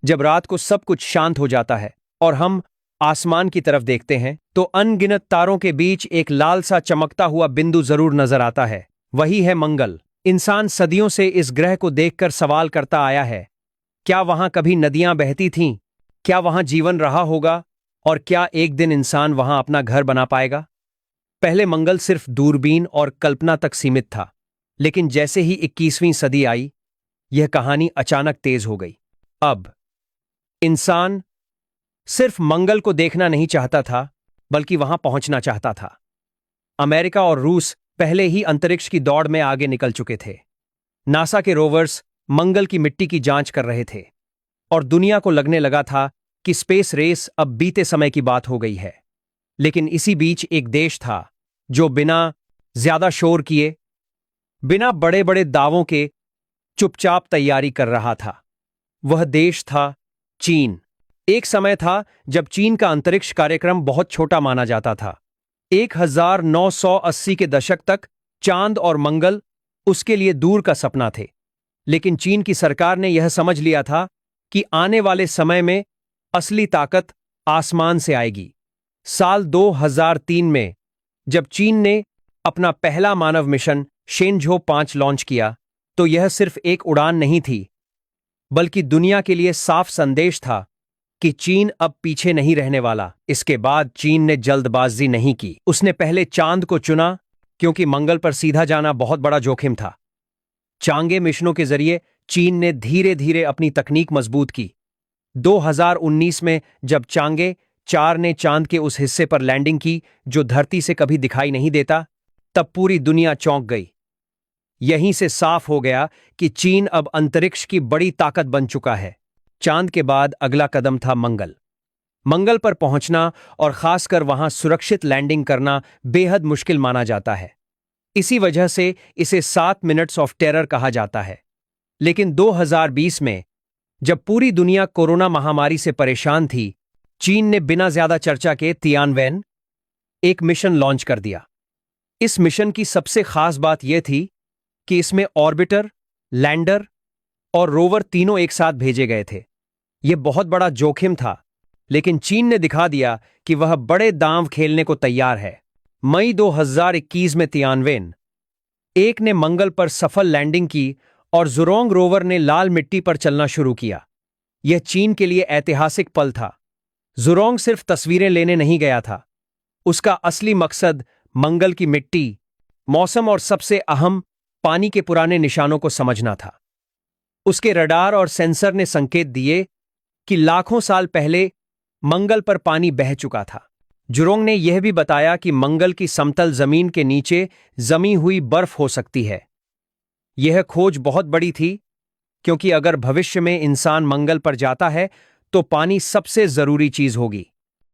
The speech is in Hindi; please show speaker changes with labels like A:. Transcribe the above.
A: जब रात को सब कुछ शांत हो जाता है और हम आसमान की तरफ देखते हैं तो अनगिनत तारों के बीच एक लाल सा चमकता हुआ बिंदु जरूर नजर आता है। वही है मंगल। इंसान सदियों से इस ग्रह को देखकर सवाल करता आया है, क्या वहां कभी नदियां बहती थीं? क्या वहां जीवन रहा होगा? और क्या एक दिन इंसान वहां अपना घर बना पाएगा? पहले मंगल सिर्फ दूरबीन और कल्पना तक सीमित था, लेकिन जैसे ही 21वीं सदी आई, यह कहानी अचानक तेज हो गई। अब इंसान सिर्फ मंगल को देखना नहीं चाहता था, बल्कि वहां पहुंचना चाहता था। अमेरिका और रूस पहले ही अंतरिक्ष की दौड़ में आगे निकल चुके थे। नासा के रोवर्स मंगल की मिट्टी की जांच कर रहे थे और दुनिया को लगने लगा था कि स्पेस रेस अब बीते समय की बात हो गई है। लेकिन इसी बीच एक देश था जो बिना ज्यादा शोर किए, बिना बड़े बड़े दावों के चुपचाप तैयारी कर रहा था। वह देश था चीन। एक समय था जब चीन का अंतरिक्ष कार्यक्रम बहुत छोटा माना जाता था। 1980 के दशक तक चांद और मंगल उसके लिए दूर का सपना थे। लेकिन चीन की सरकार ने यह समझ लिया था कि आने वाले समय में असली ताकत आसमान से आएगी। साल 2003 में जब चीन ने अपना पहला मानव मिशन शेनझो 5 लॉन्च किया, तो यह सिर्फ एक उड़ान नहीं थी, बल्कि दुनिया के लिए साफ संदेश था कि चीन अब पीछे नहीं रहने वाला। इसके बाद चीन ने जल्दबाजी नहीं की। उसने पहले चांद को चुना, क्योंकि मंगल पर सीधा जाना बहुत बड़ा जोखिम था। चांगे मिशनों के जरिए चीन ने धीरे धीरे अपनी तकनीक मजबूत की। 2019 में जब चांगे 4 ने चांद के उस हिस्से पर लैंडिंग की जो धरती से कभी दिखाई नहीं देता, तब पूरी दुनिया चौंक गई। यहीं से साफ हो गया कि चीन अब अंतरिक्ष की बड़ी ताकत बन चुका है। चांद के बाद अगला कदम था मंगल। मंगल पर पहुंचना और खासकर वहां सुरक्षित लैंडिंग करना बेहद मुश्किल माना जाता है। इसी वजह से इसे 7 मिनट्स ऑफ टेरर कहा जाता है। लेकिन 2020 में जब पूरी दुनिया कोरोना महामारी से परेशान थी, चीन ने बिना ज्यादा चर्चा के तियानवेन एक मिशन लॉन्च कर दिया। इस मिशन की सबसे खास बात यह थी कि इसमें ऑर्बिटर, लैंडर और रोवर तीनों एक साथ भेजे गए थे। यह बहुत बड़ा जोखिम था, लेकिन चीन ने दिखा दिया कि वह बड़े दांव खेलने को तैयार है। मई 2021 में तियानवेन एक ने मंगल पर सफल लैंडिंग की और ज़ुरोंग रोवर ने लाल मिट्टी पर चलना शुरू किया। यह चीन के लिए ऐतिहासिक पल था। ज़ुरोंग सिर्फ तस्वीरें लेने नहीं गया था। उसका असली मकसद मंगल की मिट्टी, मौसम और सबसे अहम पानी के पुराने निशानों को समझना था। उसके रडार और सेंसर ने संकेत दिए कि लाखों साल पहले मंगल पर पानी बह चुका था। ज़ुरोंग ने यह भी बताया कि मंगल की समतल जमीन के नीचे जमी हुई बर्फ हो सकती है। यह खोज बहुत बड़ी थी, क्योंकि अगर भविष्य में इंसान मंगल पर जाता है तो पानी सबसे जरूरी चीज होगी।